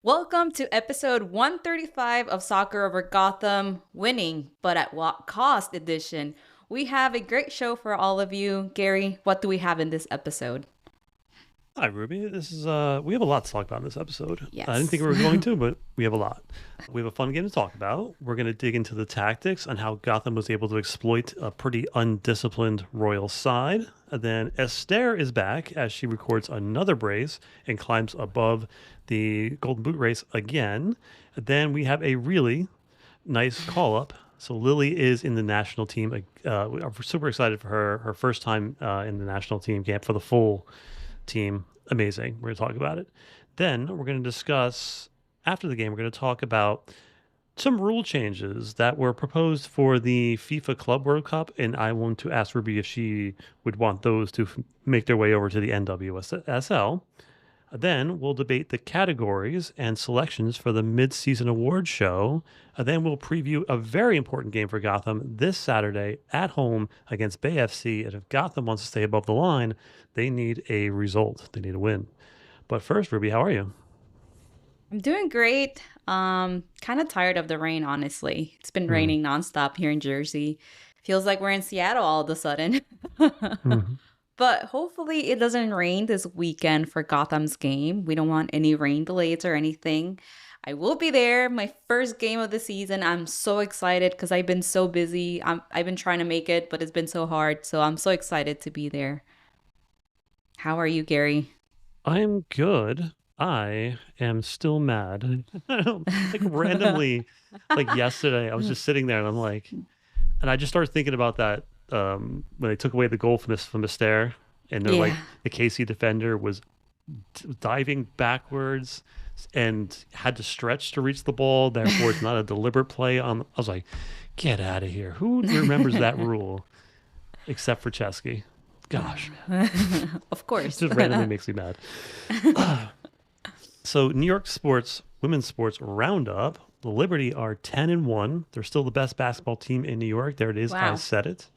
Welcome to episode 135 of Soccer Over Gotham, Winning, but at what cost edition. We have a great show for all of you. Gary, what do we have in this episode? Hi, Ruby. This is we have a lot to talk about in this episode. I didn't think Yes. we were going to, but we have a lot. We have a fun game to talk about. We're going to dig into the tactics and how Gotham was able to exploit a pretty undisciplined Royal side. And then Esther is back as she records another brace and climbs above the Golden Boot race again. And then we have a really nice call up. So Lily is in the national team. We're super excited for her first time in the national team camp for the full team. Amazing. We're going to talk about it. Then we're going to discuss, after the game, we're going to talk about some rule changes that were proposed for the FIFA Club World Cup. And I want to ask Ruby if she would want those to make their way over to the NWSL. Then we'll debate the categories and selections for the mid-season award show. Then we'll preview a very important game for Gotham this Saturday at home against Bay FC. And if Gotham wants to stay above the line, they need a result. They need a win. But first, Ruby, how are you? I'm doing great. Kind of tired of the rain, honestly. It's been raining nonstop here in Jersey. Feels like we're in Seattle all of a sudden. Mm-hmm. But hopefully it doesn't rain this weekend for Gotham's game. We don't want any rain delays or anything. I will be there, my first game of the season. I'm so excited because I've been so busy. I've been trying to make it, but it's been so hard. So I'm so excited to be there. How are you, Gary? I'm good. I am still mad. Like randomly, like yesterday, I was just sitting there and I'm like, and I just started thinking about that when they took away the goal from the stair, and they're like Yeah. the KC defender was diving backwards and had to stretch to reach the ball. Therefore, it's not a deliberate play. I was like, get out of here. Who remembers that rule except for Chesky? Gosh, Of it course. just randomly makes me mad. So New York sports, women's sports roundup. The Liberty are 10-1. They're still the best basketball team in New York. There it is. I Wow. said it.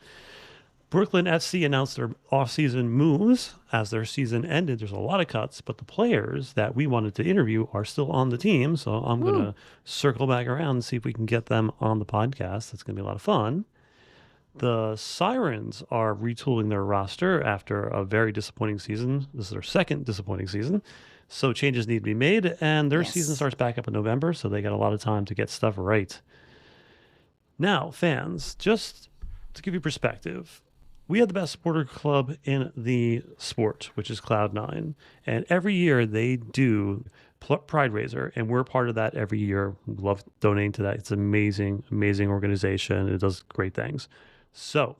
Brooklyn FC announced their off-season moves as their season ended. There's a lot of cuts, but the players that we wanted to interview are still on the team. So I'm going Woo. to circle back around and see if we can get them on the podcast. That's going to be a lot of fun. The Sirens are retooling their roster after a very disappointing season. This is their second disappointing season. So changes need to be made, and their season Yes. starts back up in November, so they got a lot of time to get stuff right. Now, fans, just to give you perspective, we have the best supporter club in the sport, which is Cloud9. And every year they do Pride Raiser, and we're part of that every year. We love donating to that. It's an amazing, amazing organization. It does great things. So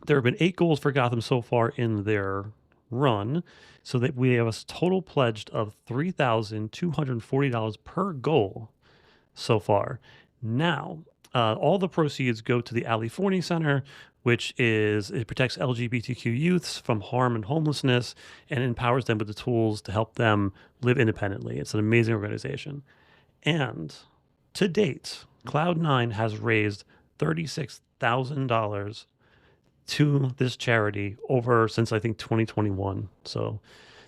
there have been 8 goals for Gotham so far in their run, so that we have a total pledged of $3,240 per goal so far. Now, all the proceeds go to the Ali Forney Center, it protects LGBTQ youths from harm and homelessness and empowers them with the tools to help them live independently. It's an amazing organization. And to date, Cloud9 has raised $36,000 to this charity over since I think 2021. So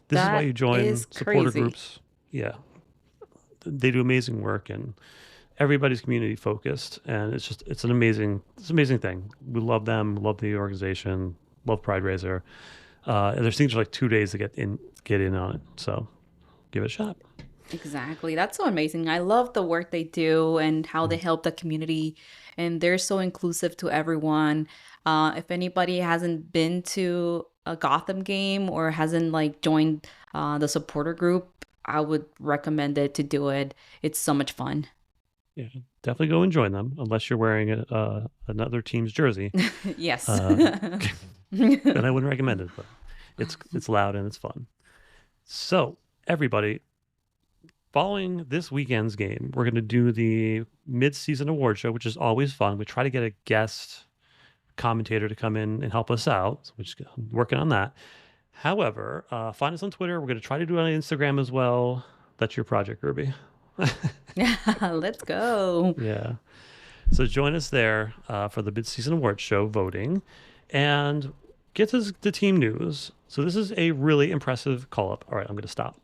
this is why That you join is supporter crazy. groups. Yeah, they do amazing work, and everybody's community focused, and it's an amazing thing. We love them, love the organization, love Pride Raiser. And there's things like 2 days to get in on it. So give it a shot. Exactly. That's so amazing. I love the work they do and how they Mm. help the community, and they're so inclusive to everyone. If anybody hasn't been to a Gotham game or hasn't like joined the supporter group, I would recommend it to do it. It's so much fun. Yeah, definitely go and join them unless you're wearing another team's jersey. Yes. Uh, then I wouldn't recommend it, but it's loud and it's fun. So everybody, following this weekend's game, we're going to do the mid-season award show, which is always fun. We try to get a guest commentator to come in and help us out, which I'm working on that. However, find us on Twitter. We're going to try to do it on Instagram as well. That's your project, Ruby. Let's go. Yeah. So join us there for the mid-season awards show voting, and get to the team news. So this is a really impressive call-up. All right, I'm going to stop.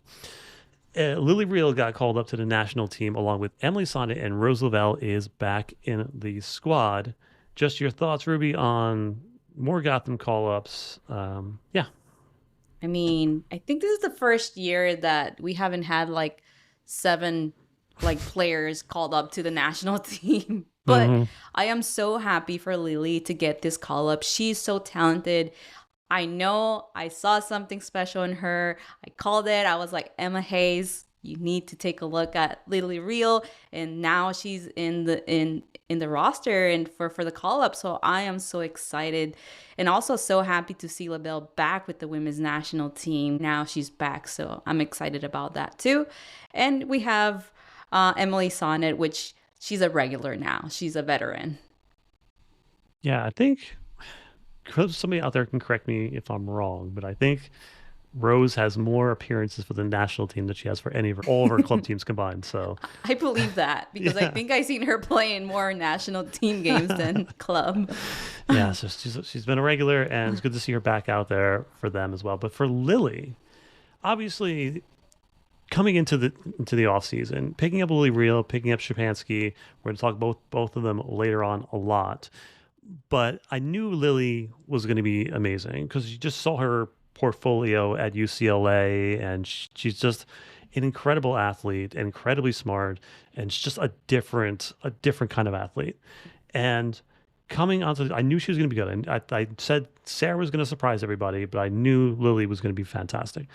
Lily Reel got called up to the national team along with Emily Sonnet, and Rose Lavelle is back in the squad. Just your thoughts, Ruby, on more Gotham call ups. Yeah. I mean, I think this is the first year that we haven't had like seven like players called up to the national team. But Hmm. I am so happy for Lily to get this call up. She's so talented. I know I saw something special in her. I called it. I was like, Emma Hayes, you need to take a look at Lily Real. And now she's in the roster and for the call up. So I am so excited and also so happy to see LaBelle back with the women's national team. Now she's back. So I'm excited about that too. And we have Emily Sonnet, which she's a regular now. She's a veteran. Yeah, I think somebody out there can correct me if I'm wrong, but I think Rose has more appearances for the national team than she has for any of all of her club teams combined. So, I believe that because I yeah. think I seen her play in more national team games than club. Yeah, so she's been a regular, and it's good to see her back out there for them as well. But for Lily, obviously coming into the off season, picking up Lily Reel, picking up Shapansky, we're going to talk both of them later on a lot. But I knew Lily was going to be amazing because you just saw her portfolio at UCLA, and she's just an incredible athlete, incredibly smart, and it's just a different kind of athlete. And coming onto, I knew she was going to be good. And I said Sarah was going to surprise everybody, but I knew Lily was going to be fantastic.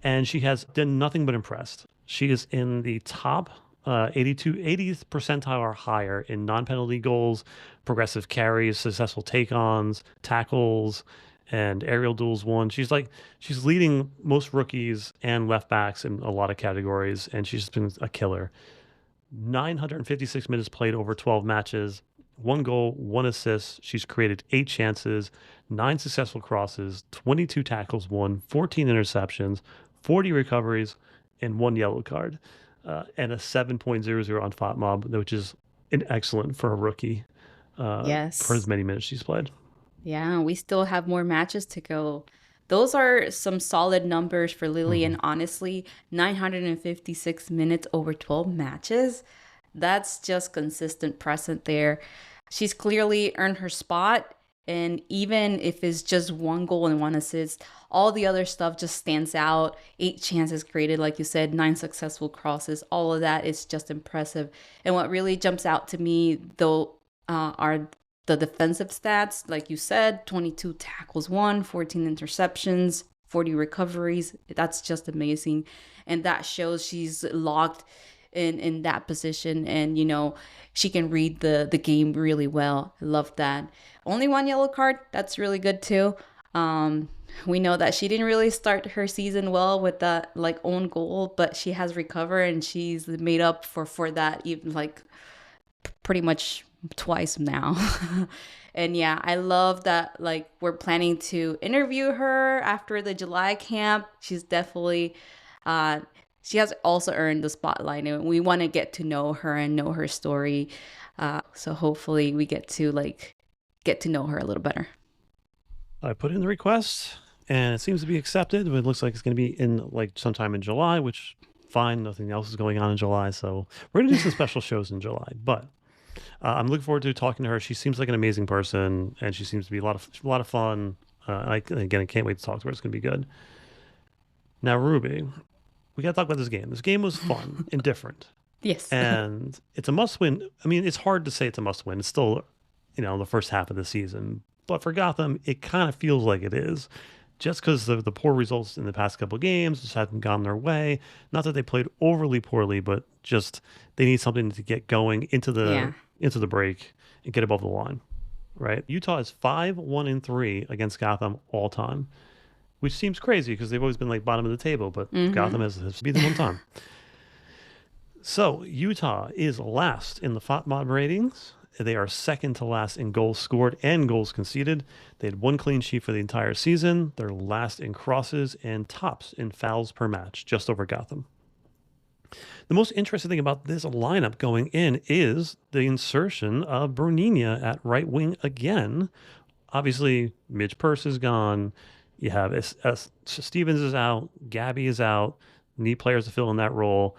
And she has done nothing but impressed. She is in the top 80th percentile or higher in non-penalty goals, progressive carries, successful take-ons, tackles, and aerial duels won. She's leading most rookies and left backs in a lot of categories, and she's been a killer. 956 minutes played over 12 matches, 1 goal, 1 assist. She's created 8 chances, 9 successful crosses, 22 tackles won, 14 interceptions, 40 recoveries, and 1 yellow card, and a 7.00 on FOTMOB, which is an excellent for a rookie for as Yes. many minutes she's played. Yeah, we still have more matches to go. Those are some solid numbers for Lily, Hmm. and honestly, 956 minutes over 12 matches. That's just consistent present there. She's clearly earned her spot, and even if it's just 1 goal and 1 assist, all the other stuff just stands out. 8 chances created, like you said, 9 successful crosses. All of that is just impressive. And what really jumps out to me, though, are the defensive stats, like you said, 22 tackles won, 14 interceptions, 40 recoveries. That's just amazing. And that shows she's locked in that position, and she can read the game really well. I love that. Only 1 yellow card. That's really good too. We know that she didn't really start her season well with that like own goal, but she has recovered and she's made up for that even like pretty much twice now. And yeah, I love that like we're planning to interview her after the July camp. She's definitely uh she has also earned the spotlight and we want to get to know her and know her story. So hopefully we get to know her a little better. I put in the request, and it seems to be accepted. But it looks like it's going to be in like sometime in July, which fine. Nothing else is going on in July, so we're going to do some special shows in July. But I'm looking forward to talking to her. She seems like an amazing person, and she seems to be a lot of fun. Again, I can't wait to talk to her. It's going to be good. Now, Ruby, we got to talk about this game. This game was fun and different, Yes. and it's a must-win. I mean, it's hard to say it's a must-win. It's still, the first half of the season, but for Gotham, it kind of feels like it is. Just because of the poor results in the past couple of games just haven't gone their way. Not that they played overly poorly, but just they need something to get going into the Yeah. into the break and get above the line. Right? Utah is 5-1-3 against Gotham all time, which seems crazy because they've always been like bottom of the table, but Mm-hmm. Gotham has beat them one time. So Utah is last in the FOTMOB ratings. They are second to last in goals scored and goals conceded. They had 1 clean sheet for the entire season. They're last in crosses and tops in fouls per match, just over Gotham. The most interesting thing about this lineup going in is the insertion of Bernina at right wing again. Obviously, Midge Purse is gone. You have Stevens is out. Gabby is out. need players to fill in that role.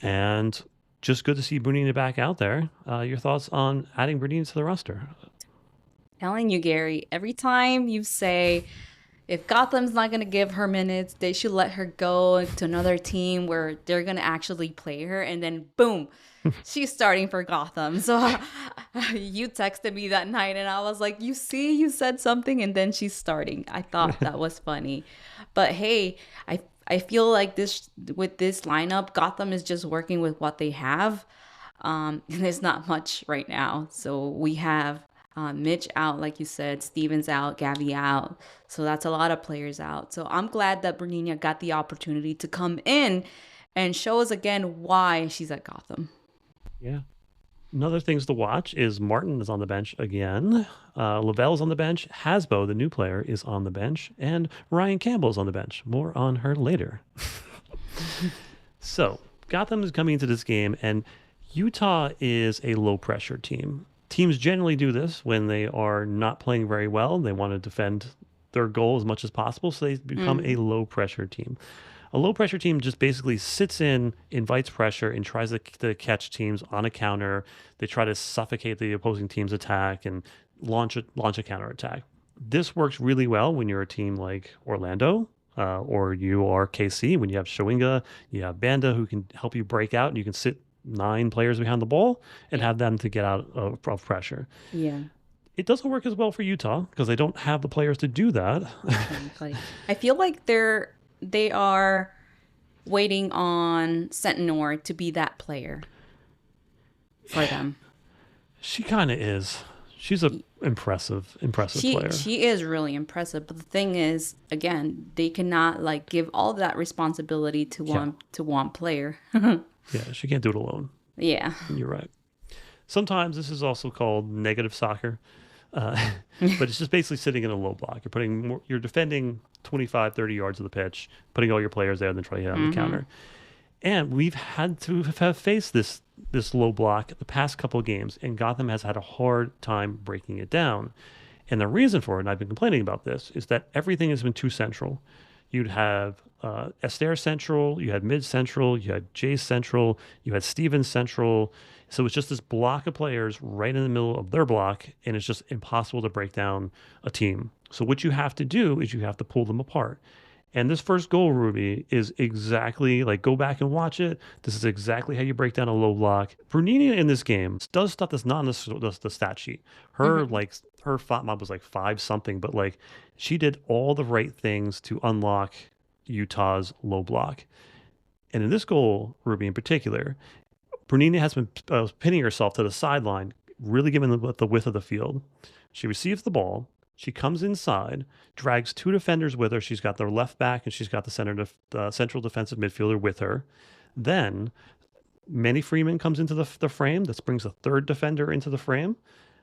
And just good to see Brunina back out there. Your thoughts on adding Brunina to the roster? Telling you, Gary, every time you say if Gotham's not going to give her minutes, they should let her go to another team where they're going to actually play her. And then, boom, she's starting for Gotham. So you texted me that night and I was like, you see, you said something and then she's starting. I thought that was funny. But hey, I feel like this with this lineup, Gotham is just working with what they have. And there's not much right now. So we have Mitch out, like you said, Stevens out, Gavi out. So that's a lot of players out. So I'm glad that Bernina got the opportunity to come in and show us again why she's at Gotham. Yeah. Another things to watch is Martin is on the bench again. Lavelle's on the bench. Hasbo, the new player, is on the bench. And Ryan Campbell's on the bench. More on her later. So, Gotham is coming into this game, and Utah is a low pressure team. Teams generally do this when they are not playing very well. They want to defend their goal as much as possible, so they become a low pressure team. A low pressure team just basically sits in, invites pressure, and tries to catch teams on a counter. They try to suffocate the opposing team's attack and launch a counter attack. This works really well when you're a team like Orlando, or you are KC, when you have Shawinga, you have Banda who can help you break out, and you can sit 9 players behind the ball and have them to get out of pressure. Yeah. It doesn't work as well for Utah because they don't have the players to do that. Exactly. I feel like they are waiting on Sentinor to be that player for them. She kind of is. She's a impressive player. She is really impressive, but the thing is, again, they cannot like give all that responsibility to one player. Yeah, she can't do it alone. Yeah. You're right. Sometimes this is also called negative soccer, but it's just basically sitting in a low block. You're defending 25, 30 yards of the pitch, putting all your players there, and then trying to hit on the counter. And we've had to have faced this low block the past couple of games, and Gotham has had a hard time breaking it down. And the reason for it, and I've been complaining about this, is that everything has been too central. You'd have Esther central, you had mid central, you had Jay central, you had Stevens central. So it's just this block of players right in the middle of their block, and it's just impossible to break down a team. So what you have to do is you have to pull them apart. And this first goal, Ruby, is exactly like, go back and watch it. This is exactly how you break down a low block. Brunina in this game does stuff that's not on the stat sheet. Her font mob was like 5 something, but like she did all the right things to unlock Utah's low block. And in this goal, Ruby in particular, Brunina has been pinning herself to the sideline, really giving the width of the field. She receives the ball. She comes inside, drags 2 defenders with her. She's got the left back and she's got the central defensive midfielder with her. Then Manny Freeman comes into the frame. This brings a 3rd defender into the frame.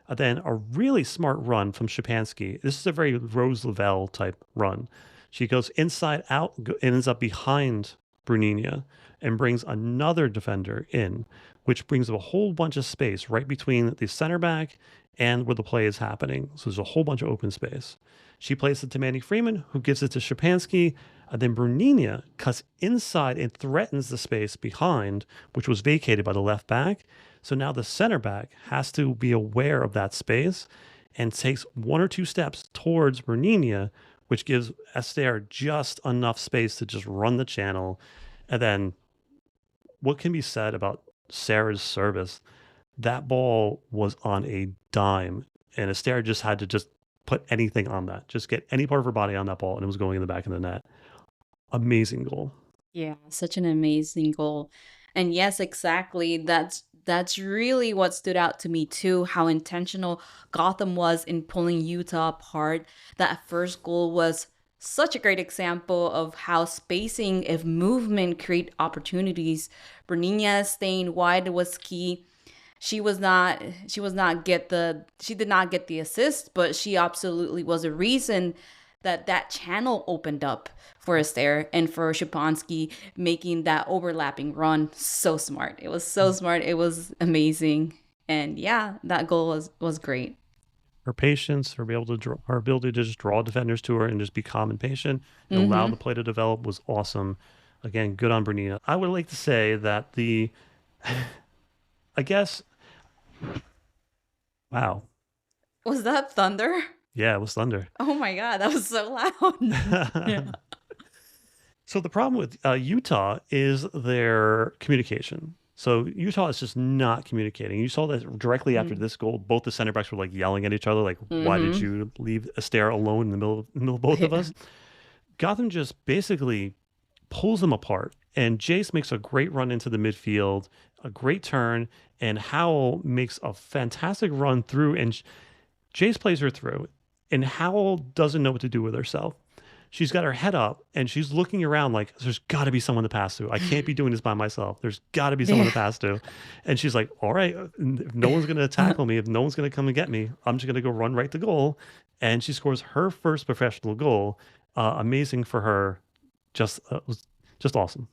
Then a really smart run from Shapansky. This is a very Rose Lavelle type run. She goes inside out and ends up behind Brunina and brings another defender in, which brings a whole bunch of space right between the center back and where the play is happening. So there's a whole bunch of open space. She plays it to Manny Freeman, who gives it to Shapansky. And then Brunina cuts inside and threatens the space behind, which was vacated by the left back. So now the center back has to be aware of that space and takes 1 or 2 steps towards Brunina, which gives Esther just enough space to just run the channel. And then what can be said about Sarah's service? That ball was on a dime, and Esther just had to just put anything on that, just get any part of her body on that ball, and it was going in the back of the net. Amazing goal. Yeah, such an amazing goal. And yes, exactly. That's really what stood out to me too, how intentional Gotham was in pulling Utah apart. That first goal was such a great example of how spacing, if movement, create opportunities. Bernina staying wide was key. She did not get the assist, but she absolutely was a reason that channel opened up for Esther and for Shapansky, making that overlapping run so smart. It was so smart. It was amazing. And yeah, that goal was great. Her patience, her ability to just draw defenders to her and just be calm and patient and allow the play to develop was awesome. Again, good on Bernina. I would like to say that I guess, wow. Was that thunder? Yeah, it was Thunder. Oh my God, that was so loud. Yeah. So the problem with Utah is their communication. So Utah is just not communicating. You saw that directly after Mm. this goal, both the center backs were like yelling at each other, like, "Why did Mm-hmm. you leave Esther alone in the middle of both of Yeah. us?" Gotham just basically pulls them apart, and Jace makes a great run into the midfield, a great turn, and Howell makes a fantastic run through, and Jace plays her through, and Howell doesn't know what to do with herself. She's got her head up and she's looking around like there's got to be someone to pass to. I can't be doing this by myself. There's got to be someone Yeah. to pass to. And she's like, all right, if no one's going to tackle me, if no one's going to come and get me, I'm just going to go run right to goal. And she scores her first professional goal. Amazing for her. Was just awesome.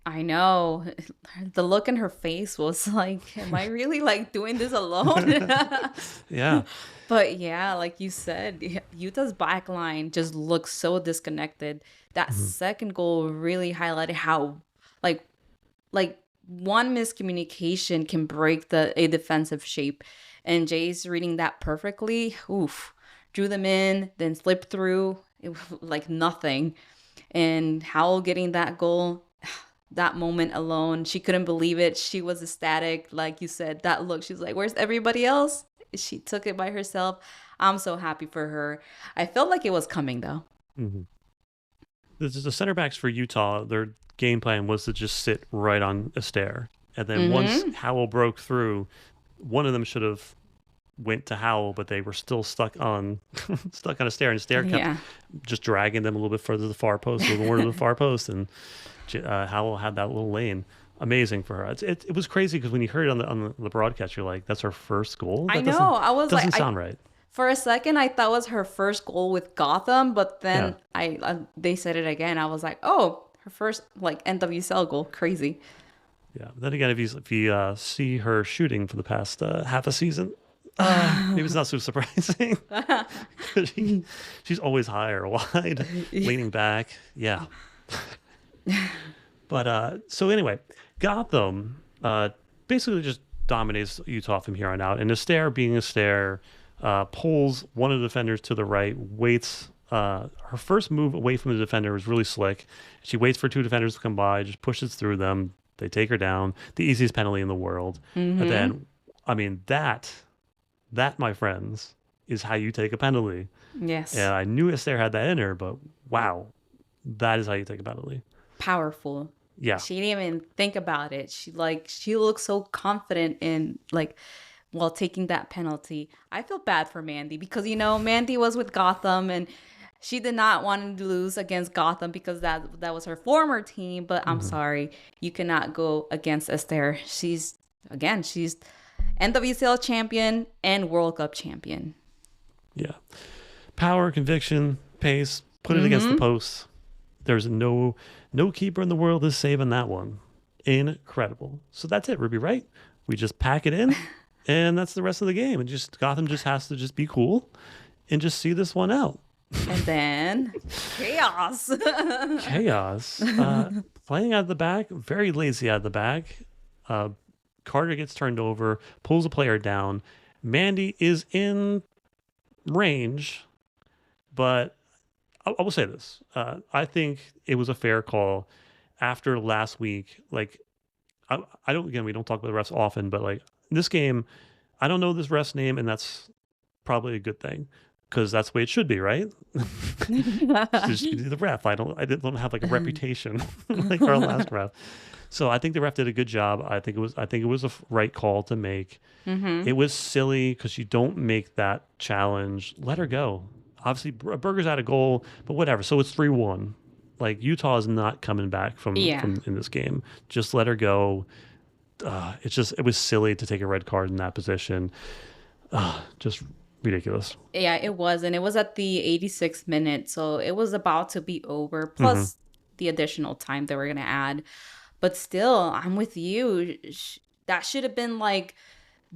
I know. The look in her face was like, am I really like doing this alone? Yeah. But yeah, like you said, Utah's back line just looks so disconnected. That Mhm. second goal really highlighted how like like one miscommunication can break a defensive shape. And Jay's reading that perfectly. Oof. Drew them in, then slipped through. It was like nothing. And Howell getting that goal, that moment alone, she couldn't believe it. She was ecstatic. Like you said, that look, she's like, where's everybody else? She took it by herself. I'm so happy for her. I felt like it was coming though. Mhm. The center backs for Utah, their game plan was to just sit right on Astaire. And then once Mm-hmm. Howell broke through, one of them should have went to Howell, but they were still stuck on stuck on Astaire, and Astaire kept Yeah. just dragging them a little bit further to the far post, a little more to the far post, and Howell had that little lane. Amazing for her. It was crazy because when you heard it on the broadcast, you're like, "That's her first goal." I That know. I was like, doesn't sound right. for a second, I thought it was her first goal with Gotham, but Yeah, then they said it again. I was like, oh, her first like NWSL goal. Crazy. yeah. Then again, if you see her shooting for the past half a season, maybe it's not so surprising. 'Cause she's always high or wide, leaning back. Yeah. But so anyway, Gotham basically just dominates Utah from here on out. And Astaire, being Astaire, pulls one of the defenders to the right, waits. Her first move away from the defender was really slick. She waits for two defenders to come by, just pushes through them. They take her down. The easiest penalty in the world. And Mm-hmm. then, I mean, that, my friends, is how you take a penalty. Yes. And I knew Astaire had that in her, but wow, that is how you take a penalty. Powerful. Yeah. She didn't even think about it. She looks so confident in like while taking that penalty. I feel bad for Mandy because Mandy was with Gotham and she did not want to lose against Gotham because that was her former team, but I'm Mhm. sorry. You cannot go against Esther. She's NWCL champion and World Cup champion. Yeah. Power, conviction, pace, put it against the Mhm. post. There's no keeper in the world is saving that one. Incredible. So that's it, Ruby, right? We just pack it in and that's the rest of the game. And just Gotham just has to just be cool and just see this one out. And then chaos. Chaos. Playing out of the back, very lazy out of the back. Uh, Carter gets turned over, pulls a player down. Mandy is in range, but I will say this. I think it was a fair call after last week. Like, I don't, again, we don't talk about the refs often, but like in this game, I don't know this ref's name, and that's probably a good thing because that's the way it should be, right? Just be the ref. I don't have like a reputation like our last ref. So I think the ref did a good job. I think it was a right call to make. Hmm. It was silly because you don't make that challenge. Let her go. Obviously, Burger's out of goal, but whatever. So it's 3-1. Like Utah is not coming back from Yeah. from in this game. Just let her go. It was silly to take a red card in that position. Just ridiculous. Yeah, it was. And it was at the 86th minute. So it was about to be over, Hmm. plus the additional time they were going to add. But still, I'm with you. That should have been like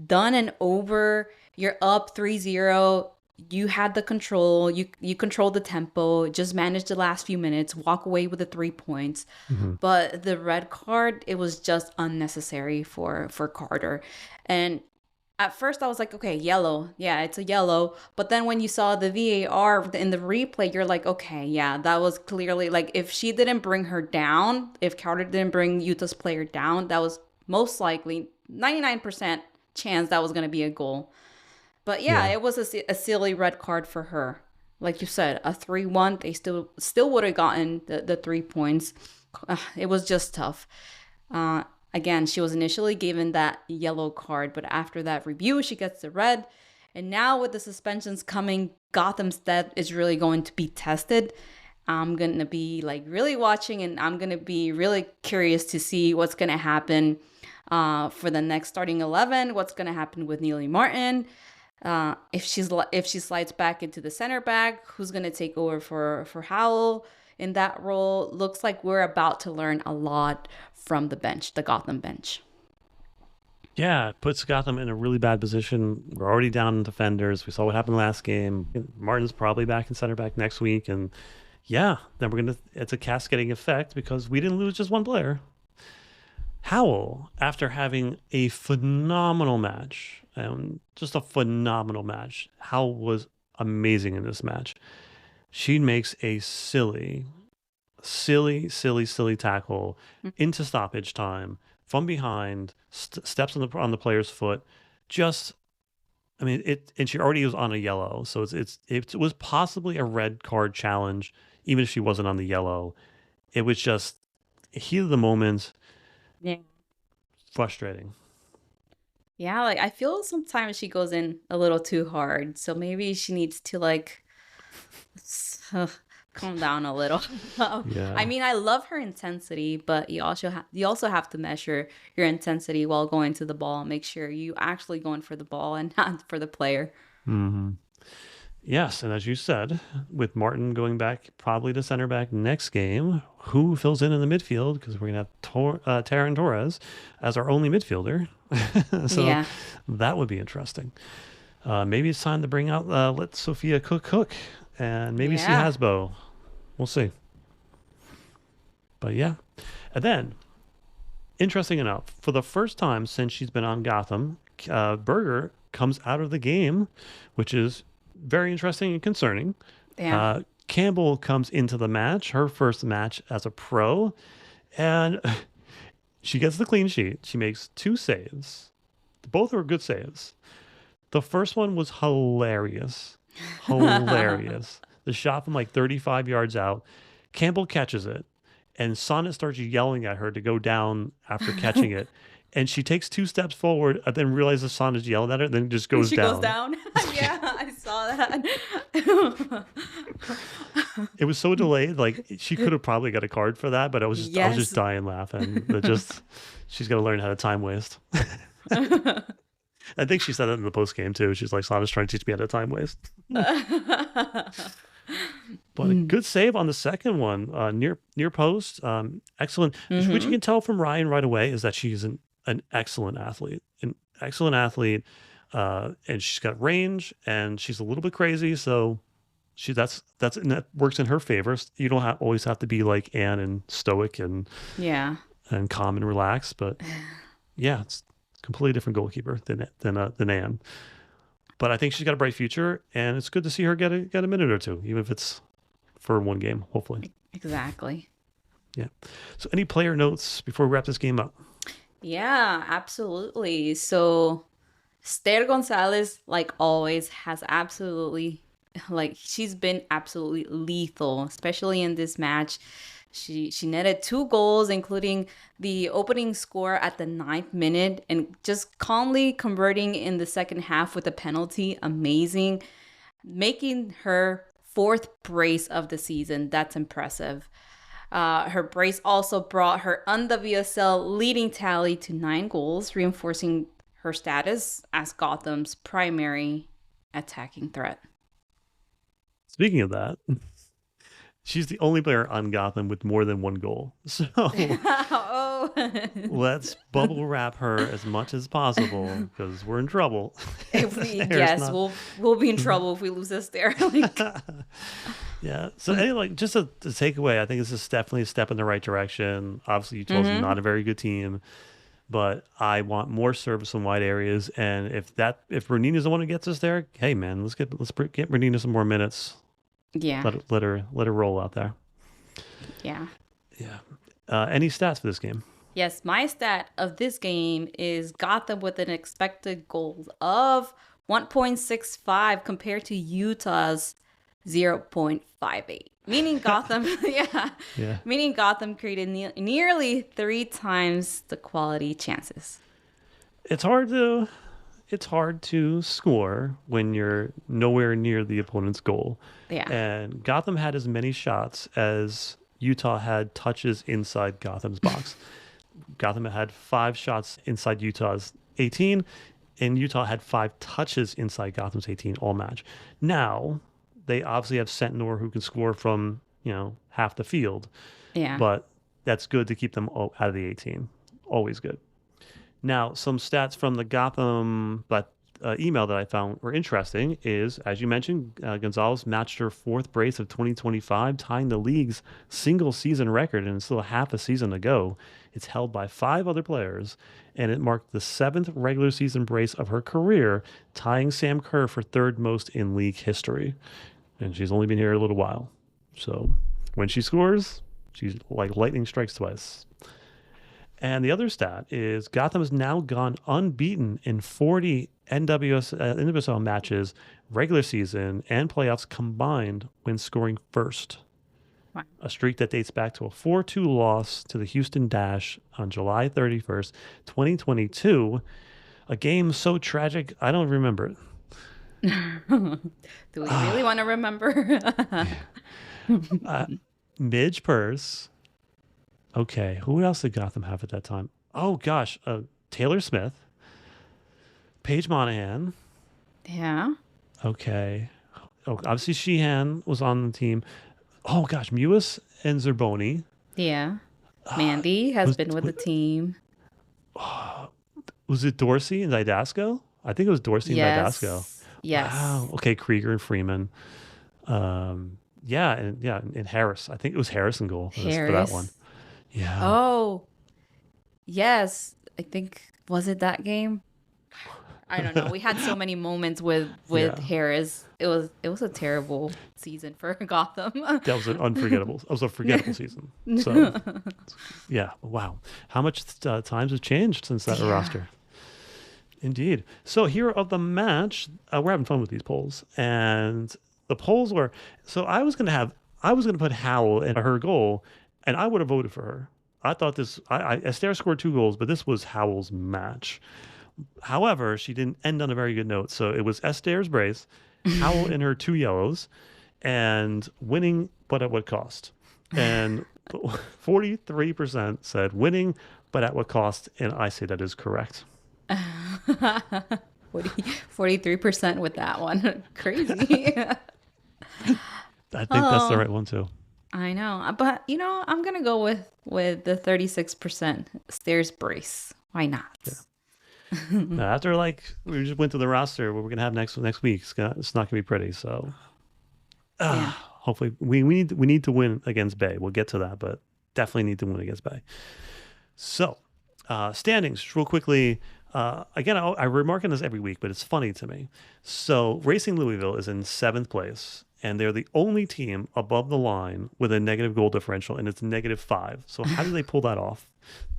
done and over. You're up 3-0. you had the control, you controlled the tempo, just managed the last few minutes, walk away with the 3 points. Mhm. But the red card, it was just unnecessary for Carter. And at first I was like, okay, yellow. Yeah, it's a yellow. But then when you saw the VAR in the replay, you're like, okay, yeah, that was clearly like if she didn't bring her down, if Carter didn't bring Utah's player down, that was most likely 99% chance that was going to be a goal. But yeah, Yeah. it was a silly red card for her. Like you said, a 3-1, they still would have gotten the 3 points. It was just tough. Uh, Again, she was initially given that yellow card, but after that review, she gets the red. And now with the suspensions coming, Gotham's depth is really going to be tested. I'm going to be like really watching, and I'm going to be really curious to see what's going to happen for the next starting 11, what's going to happen with Neely Martin. If she slides back into the center back, who's gonna take over for Howell in that role? Looks like we're about to learn a lot from the bench, the Gotham bench. Yeah, it puts Gotham in a really bad position. We're already down in defenders. We saw what happened last game. Martin's probably back in center back next week. And yeah, then it's a cascading effect because we didn't lose just one player. Howell, after having a phenomenal match, just a phenomenal match, Howell was amazing in this match. She makes a silly tackle into stoppage time from behind, steps on the player's foot. Just, I mean, and she already was on a yellow, so it was possibly a red card challenge, even if she wasn't on the yellow. It was just heat of the moment, Yeah. frustrating. Yeah, like I feel sometimes she goes in a little too hard. So maybe she needs to like calm down a little. I Yeah. mean, I love her intensity, but you also have to measure your intensity while going to the ball. Make sure you actually going for the ball and not for the player. hmm Yes, and as you said, with Martin going back probably to center back next game, who fills in the midfield? Because we're going to have Taryn Torres as our only midfielder. So Yeah. that would be interesting. Maybe it's time to bring out let Sophia cook, and maybe see Yeah. Hasbo. We'll see. But yeah, and then interesting enough, for the first time since she's been on Gotham, Berger comes out of the game, which is very interesting and concerning. Yeah. Campbell comes into the match, her first match as a pro, and she gets the clean sheet. She makes 2 saves. Both are good saves. The first one was hilarious. Hilarious. The shot from like 35 yards out. Campbell catches it, and Sonnet starts yelling at her to go down after catching it. And she takes 2 steps forward and then realizes Sonnet's yelling at her, then just And goes she goes down. down. Yeah, I saw that. It was so delayed. Like she could have probably got a card for that, but I was just Yes. dying laughing. She's got to learn how to time waste. I think she said that in the post game too. She's like, Sonnet's trying to teach me how to time waste. But a good save on the second one, near post. Excellent. What you Hmm. can tell from Ryan right away is that she's an excellent athlete, and she's got range, and she's a little bit crazy. So and that works in her favor. You don't always have to be like Anne and stoic Yeah. and calm and relaxed. But yeah, it's a completely different goalkeeper than Anne. But I think she's got a bright future, and it's good to see her get a minute or two, even if it's for one game, hopefully. Exactly. Yeah. So, any player notes before we wrap this game up? Yeah, absolutely. So Esther Gonzalez, like always, has absolutely like she's been absolutely lethal, especially in this match. She netted 2 goals, including the opening score at the 9th minute, and just calmly converting in the second half with a penalty. Amazing, making her 4th brace of the season. That's impressive. Her brace also brought her on the VSL leading tally to 9 goals, reinforcing her status as Gotham's primary attacking threat. Speaking of that, she's the only player on Gotham with more than 1 goal. So, go. Let's bubble wrap her as much as possible because we're in trouble. If we, Esther's yes, not. we'll be in trouble if we lose this there. Like, Yeah. So, anyway, like, just to take away, I think this is definitely a step in the right direction. Obviously, Utah's not a very good team, but I want more service in wide areas. And if Renina's the one who gets us there, hey man, let's get Renina some more minutes. yeah, Let her roll out there. yeah. Yeah. Any stats for this game? Yes, my stat of this game is Gotham with an expected goals of 1.65 compared to Utah's 0.58. Meaning Gotham, yeah, Yeah. meaning Gotham created nearly 3 times the quality chances. It's hard to score when you're nowhere near the opponent's goal. Yeah, And Gotham had as many shots as Utah had touches inside Gotham's box. Gotham had 5 shots inside Utah's 18, and Utah had 5 touches inside Gotham's 18 all match. Now, they obviously have Sentinor who can score from, half the field, yeah. but that's good to keep them out of the 18. Always good. Now, some stats from the Gotham email that I found were interesting is, as you mentioned, Gonzalez matched her 4th brace of 2025, tying the league's single season record, and it's still half a season to go. It's held by 5 other players, and it marked the 7th regular season brace of her career, tying Sam Kerr for 3rd most in league history. And she's only been here a little while. So when she scores, she's like lightning strikes twice. And the other stat is Gotham has now gone unbeaten in 40 NWSL matches, regular season, and playoffs combined when scoring first. Wow. A streak that dates back to a 4-2 loss to the Houston Dash on July 31st, 2022. A game so tragic, I don't remember it. Do we really want to remember? Midge Purse. Okay, who else did Gotham have at that time? Oh gosh, Taylor Smith, Paige Monahan. Yeah. Okay, obviously Sheehan was on the team. Oh gosh, Mewis and Zerboni. Yeah. Mandy has been with the team. Was it Dorsey and Didasco? I think it was Dorsey and Didasco. Yes. Yes. Wow. Okay, Krieger and Freeman. And Harris. I think it was Harris in goal for that one. Yeah. Oh, yes. I think, was it that game? I don't know. We had so many moments with Yeah. Harris. It was a terrible season for Gotham. That was a forgettable season. So, yeah. Wow. How much times have changed since that roster? Indeed. So, hero of the match. We're having fun with these polls, and the polls were. So, I was gonna put Howell in her goal, and I would have voted for her. I thought Esther scored 2 goals, but this was Howell's match. However, she didn't end on a very good note. So it was Esther's brace, Howell in her 2 yellows, and winning, but at what cost? And 43% said winning, but at what cost? And I say that is correct. 43% with that one. Crazy. I think that's the right one too. I know. But, I'm going to go with the 36% stairs brace. Why not? Yeah. Now, after we just went to the roster, what we're gonna have next week, it's not gonna be pretty. So, hopefully, we need to win against Bay. We'll get to that, but definitely need to win against Bay. So, standings real quickly. Again, I remark on this every week, but it's funny to me. So, Racing Louisville is in 7th place, and they're the only team above the line with a negative goal differential, and it's -5. So, how do they pull that off?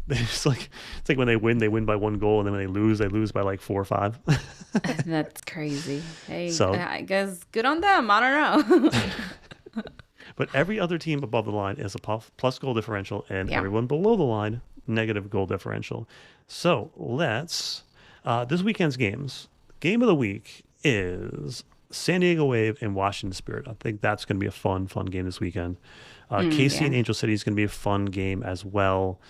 They just it's like when they win by 1 goal, and then when they lose by 4 or 5. That's crazy. Hey, So- I guess good on them. I don't know. But every other team above the line is a plus goal differential, and Yeah. everyone below the line, negative goal differential. So let's, this weekend's games. Game of the week is San Diego Wave and Washington Spirit. I think that's going to be a fun game this weekend. KC and Angel City is going to be a fun game as well.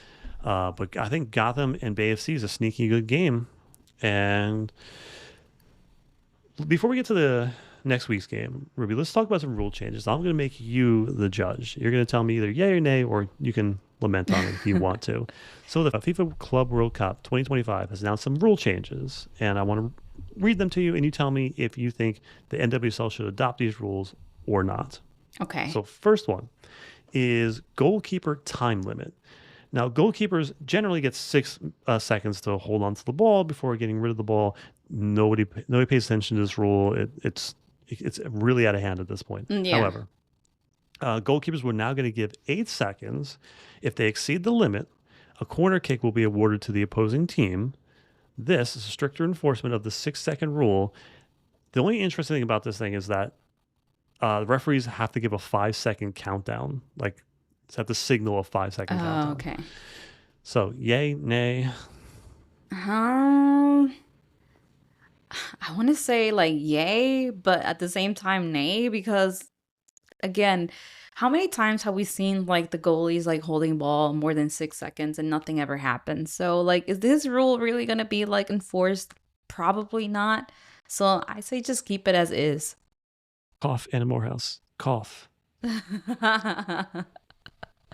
But I think Gotham and Bay FC is a sneaky good game. And before we get to next week's game, Ruby, let's talk about some rule changes. I'm going to make you the judge. You're going to tell me either yay or nay, or you can lament on it if you want to. So the FIFA Club World Cup 2025 has announced some rule changes, and I want to read them to you, and you tell me if you think the NWSL should adopt these rules or not. Okay. So first one is goalkeeper time limit. Now, goalkeepers generally get 6 seconds to hold on to the ball before getting rid of the ball. Nobody pays attention to this rule. It's really out of hand at this point. Yeah. However, goalkeepers were now going to give 8 seconds. If they exceed the limit, a corner kick will be awarded to the opposing team. This is a stricter enforcement of the 6 second rule. The only interesting thing about this thing is that the referees have to give a 5 second countdown. Like, have to signal a 5 second Oh, countdown. okay. So, yay, nay. Um, I want to say like yay, but at the same time nay, because again, how many times have we seen like the goalies like holding ball more than 6 seconds and nothing ever happens? So like, is this rule really gonna be like enforced? Probably not. So I say just keep it as is. Cough, Anna Morehouse. Cough.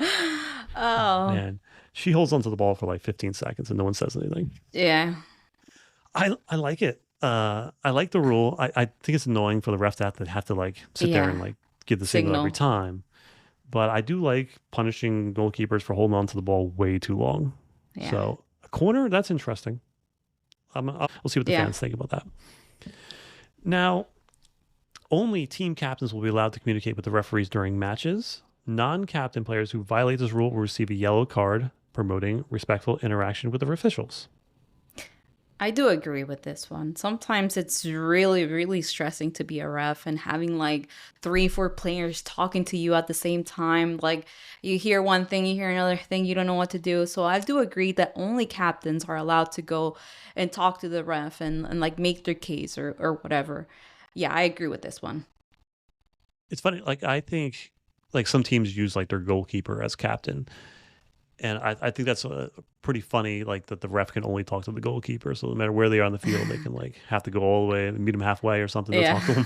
Oh, Oh, man. She holds onto the ball for like 15 seconds and no one says anything. yeah. I like it. I like the rule. I think it's annoying for the refs to have to like sit there and Yeah. like give the signal every Signal. time. But I do like punishing goalkeepers for holding on to the ball way too long. Yeah. So a corner, that's interesting. We'll see what the Yeah. fans think about that. Now, only team captains will be allowed to communicate with the referees during matches. Non-captain players who violate this rule will receive a yellow card, promoting respectful interaction with the officials. I do agree with this one. Sometimes it's really, really stressing to be a ref and having like 3, 4 players talking to you at the same time. Like you hear one thing, you hear another thing, you don't know what to do. So I do agree that only captains are allowed to go and talk to the ref and like make their case or whatever. Yeah, I agree with this one. It's funny, like I think like some teams use like their goalkeeper as captain. And I think that's pretty funny, like that the ref can only talk to the goalkeeper. So no matter where they are on the field, they can like have to go all the way and meet them halfway or something to Yeah. talk to them.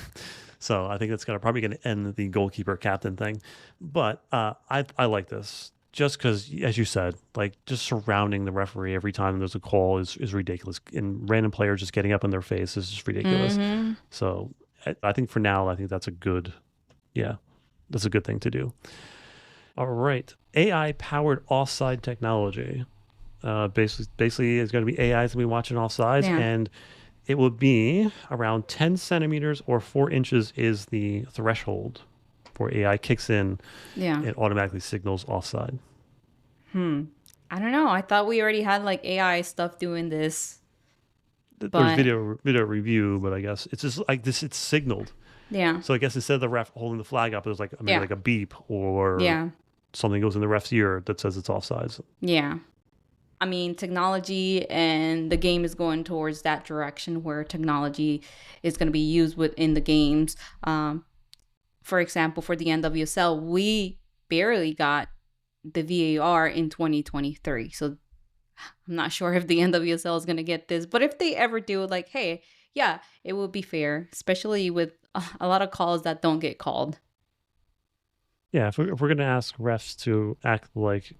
So I think that's probably going to end the goalkeeper captain thing. But I like this just because, as you said, like just surrounding the referee every time there's a call is ridiculous. And random players just getting up in their face is just ridiculous. Mm-hmm. So I think for now, I think that's that's a good thing to do. All right. AI powered offside technology. Basically, it's going to be AI is going to be watching offsides, Yeah. and it will be around 10 centimeters or 4 inches is the threshold for AI kicks in Yeah. and automatically signals offside. I don't know. I thought we already had like AI stuff doing this, There's but video review, but I guess it's just like this. It's signaled. yeah. So I guess instead of the ref holding the flag up, there's like maybe Yeah. like a beep or Yeah. something goes in the ref's ear that says it's offsides. Yeah. I mean, technology and the game is going towards that direction where technology is going to be used within the games. For example, for the NWSL, we barely got the VAR in 2023. So I'm not sure if the NWSL is going to get this, but if they ever do, like, hey, yeah, it would be fair, especially with a lot of calls that don't get called. Yeah, if we're going to ask refs to act like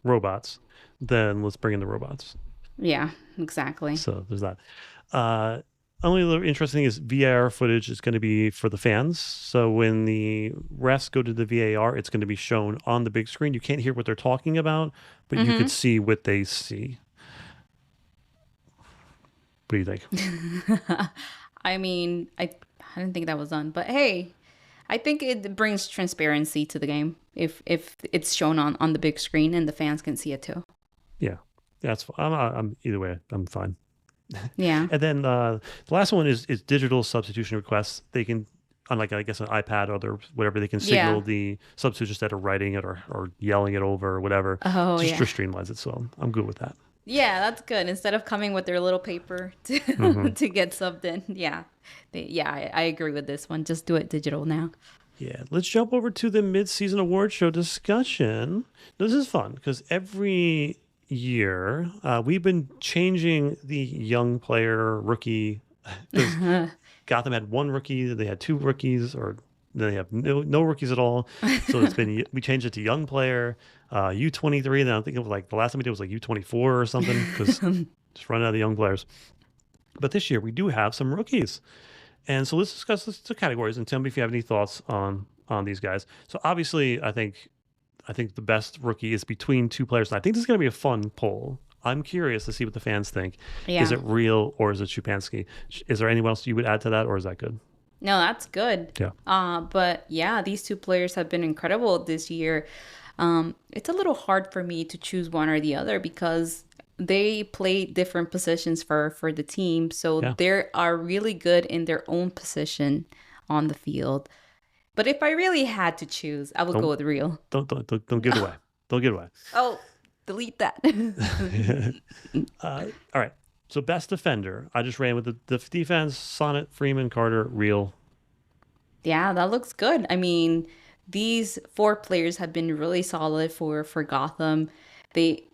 robots, then let's bring in the robots. Yeah, exactly. So there's that. Only other interesting thing is VAR footage is going to be for the fans. So when the refs go to the VAR, it's going to be shown on the big screen. You can't hear what they're talking about, but you could see what they see. What do you think? I mean, I didn't think that was done, but hey, I think it brings transparency to the game if it's shown on the big screen and the fans can see it too. Yeah, that's fine. I'm either way. I'm fine. Yeah. And then the last one is digital substitution requests. They can, on like I guess an iPad or whatever, they can signal Yeah. the substitutes instead of writing it or yelling it over or whatever. Oh, Just yeah. streamlines it. So I'm good with that. Yeah, that's good. Instead of coming with their little paper to Mm-hmm. to get subbed in. Yeah. I agree with this one. Just do it digital now. Yeah, let's jump over to the mid-season award show discussion. This is fun because every year we've been changing the young player rookie. 'cause Gotham had one rookie, then they had two rookies, or they have no rookies at all. So we changed it to young player, U23. Then I think it was like the last time we did was like U24 or something because just running out of the young players. But this year we do have some rookies. And so let's discuss the categories and tell me if you have any thoughts on these guys. So obviously, I think the best rookie is between two players. And I think this is going to be a fun poll. I'm curious to see what the fans think. Yeah. Is it Real or is it Szupanski? Is there anyone else you would add to that, or is that good? No, that's good. Yeah. But yeah, these two players have been incredible this year. It's a little hard for me to choose one or the other because they play different positions for the team. So Yeah. they are really good in their own position on the field. But if I really had to choose, I would go with Real. Don't give it away. Don't give it away. Oh, delete that. All right. So best defender. I just ran with the defense: Sonnet, Freeman, Carter, Real. Yeah, that looks good. I mean, these four players have been really solid for Gotham. They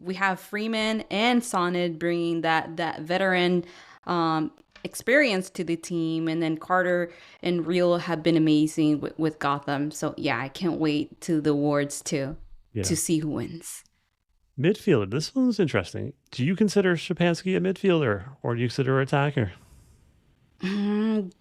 we have Freeman and Sonnet bringing that veteran experience to the team, and then Carter and Real have been amazing with Gotham. So yeah, I can't wait to the awards Yeah. to see who wins. Midfielder. This one's interesting. Do you consider Szupanski a midfielder, or do you consider her attacker? Mm,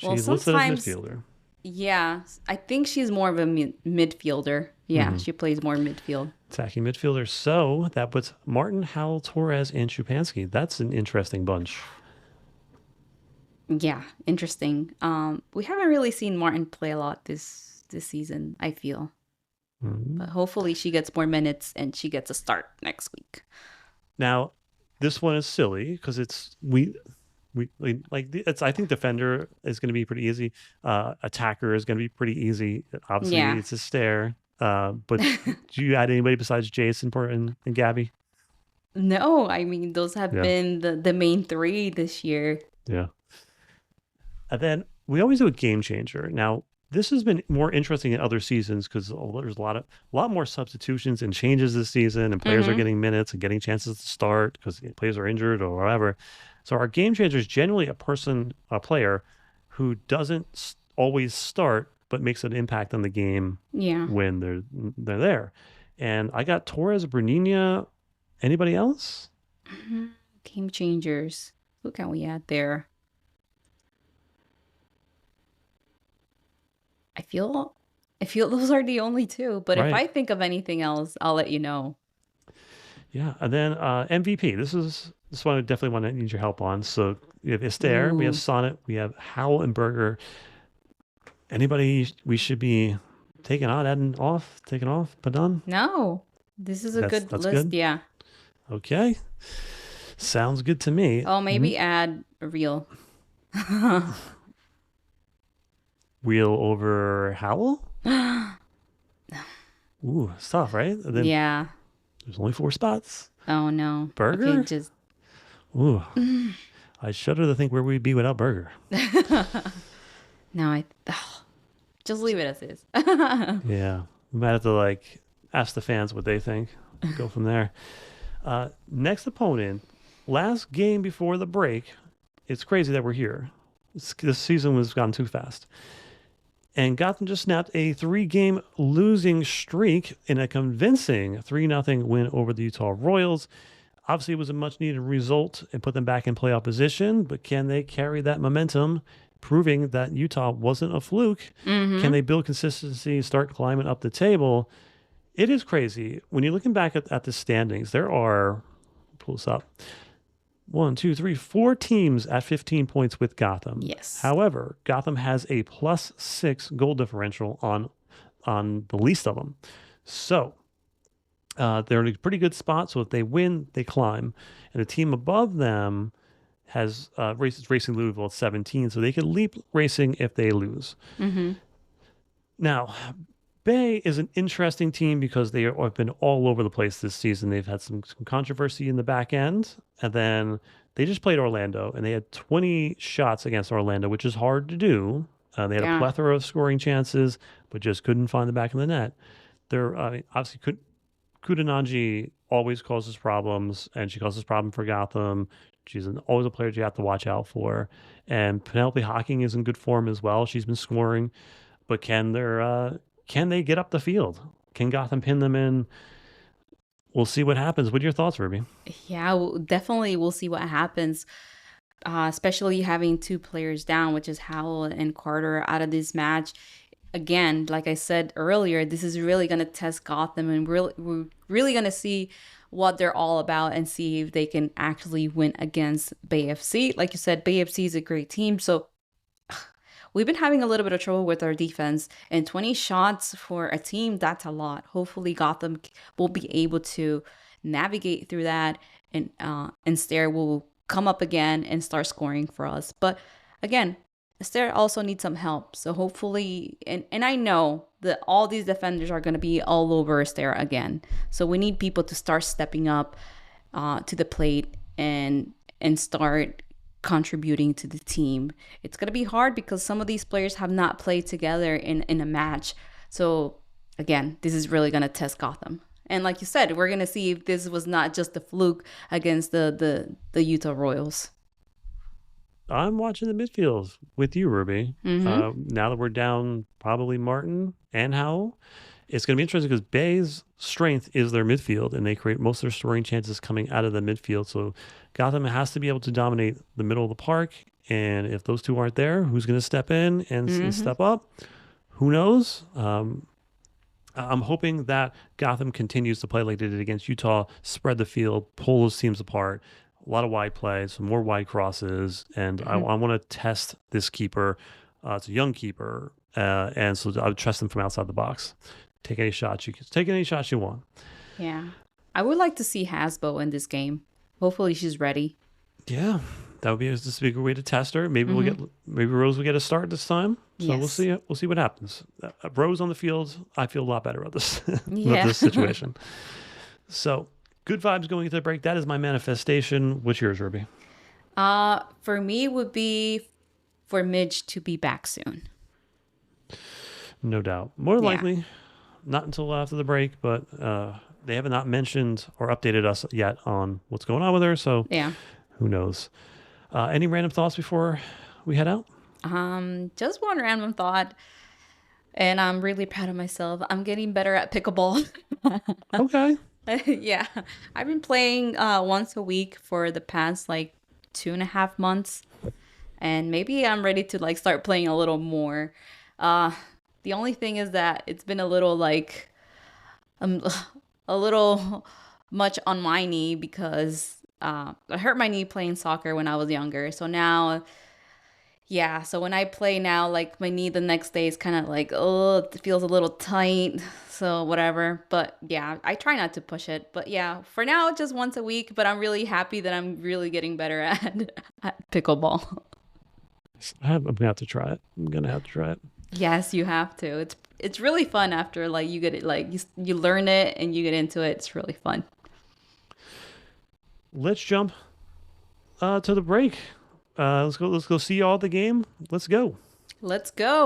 well, She's listed as sometimes, midfielder. yeah, I think she's more of a midfielder. Yeah, she plays more midfield. Attacking midfielder. So that puts Martin, Howell, Torres, and Szupanski. That's an interesting bunch. Yeah, interesting. We haven't really seen Martin play a lot this season, I feel. But hopefully she gets more minutes and she gets a start next week. Now, this one is silly because I think defender is going to be pretty easy. Attacker is going to be pretty easy. Obviously, Yeah. it's a stare. But do you add anybody besides Jason and Gabby? No, I mean those have Yeah. been the main three this year. Yeah. And then we always do a game changer. Now, this has been more interesting in other seasons because there's a lot more substitutions and changes this season, and players are getting minutes and getting chances to start because players are injured or whatever. So our game changer is generally a player who doesn't always start but makes an impact on the game Yeah. when they're there. And I got Torres, Bernina. Anybody else? Game changers. Who can we add there? I feel those are the only two, but if Right. I think of anything else, I'll let you know. Yeah, and then MVP. This one I definitely want to need your help on. So we have Esther, we have Ooh. Sonnet, we have Howell and Berger. Anybody we should be taking off, but done? No. This is a good That's list, good? yeah. Okay. Sounds good to me. Oh, maybe add a Real. Wheel over Howell? Ooh, it's tough, right? And then Yeah. there's only 4 spots. Oh no. Burger? Okay, just Ooh. I shudder to think where we'd be without Burger. no, just leave it as is. Yeah. We might have to ask the fans what they think. Go from there. Next opponent, last game before the break. It's crazy that we're here. This season was gone too fast. And Gotham just snapped a 3-game losing streak in a convincing 3-0 win over the Utah Royals. Obviously, it was a much-needed result and put them back in playoff position, but can they carry that momentum, proving that Utah wasn't a fluke? Can they build consistency, start climbing up the table? It is crazy. When you're looking back at the standings, there are, pull this up, 4 teams at 15 points with Gotham. Yes. However, Gotham has a +6 goal differential on the least of them. So they're in a pretty good spot. So if they win, they climb. And the team above them has Racing Louisville at 17. So they can leap Racing if they lose. Now, Bay is an interesting team because they have been all over the place this season. They've had some controversy in the back end, and then they just played Orlando, and they had 20 shots against Orlando, which is hard to do. They had a plethora of scoring chances, but just couldn't find the back of the net. They're obviously Kudananji always causes problems, and she causes problem for Gotham. She's always a player you have to watch out for. And Penelope Hocking is in good form as well. She's been scoring, but can they get up the field? Can Gotham pin them in? We'll see what happens. What are your thoughts, Ruby? Yeah, definitely we'll see what happens. Especially having two players down, which is Howell and Carter out of this match. Again, like I said earlier, this is really going to test Gotham, and we're really going to see what they're all about and see if they can actually win against Bay FC. Like you said, Bay FC is a great team. So we've been having a little bit of trouble with our defense, and 20 shots for a team, that's a lot. Hopefully, Gotham will be able to navigate through that, and Stair will come up again and start scoring for us. But again, Esther also needs some help. So hopefully, and I know that all these defenders are going to be all over Esther again. So we need people to start stepping up to the plate and start contributing to the team. It's going to be hard because some of these players have not played together in a match. So again, this is really going to test Gotham. And like you said, we're going to see if this was not just a fluke against the Utah Royals. I'm watching the midfield with you, Ruby. Mm-hmm. Now that we're down probably Martin and Howell, it's going to be interesting because Bay's strength is their midfield, and they create most of their scoring chances coming out of the midfield. So Gotham has to be able to dominate the middle of the park. And if those two aren't there, who's going to step in and step up? Who knows? I'm hoping that Gotham continues to play like they did against Utah, spread the field, pull those teams apart, a lot of wide plays, some more wide crosses, and I want to test this keeper. It's a young keeper, and so I would trust him from outside the box. Take any shots you want. Yeah, I would like to see Hasbo in this game. Hopefully, she's ready. Yeah, that would be a good way to test her. Maybe maybe Rose will get a start this time. So Yes. we'll see. We'll see what happens. Rose on the field, I feel a lot better about this Yeah. this situation. So good vibes going into the break. That is my manifestation. What's yours, Ruby? For me, would be for Midge to be back soon. No doubt. More Yeah. likely, not until after the break, but they have not mentioned or updated us yet on what's going on with her. So Yeah. who knows? Any random thoughts before we head out? Just one random thought, and I'm really proud of myself. I'm getting better at pickleball. Okay. Yeah, I've been playing once a week for the past like 2.5 months, and maybe I'm ready to like start playing a little more. The only thing is that it's been a little like a little much on my knee because I hurt my knee playing soccer when I was younger. So now, yeah, so when I play now, like my knee the next day is kind of like, oh, it feels a little tight. So whatever. But yeah, I try not to push it. But yeah, for now, just once a week. But I'm really happy that I'm really getting better at pickleball. I'm going to have to try it. Yes, you have to. It's really fun after like you get it, like you learn it and you get into it. It's really fun. Let's jump to the break. Let's go see y'all at the game. Let's go. Let's go.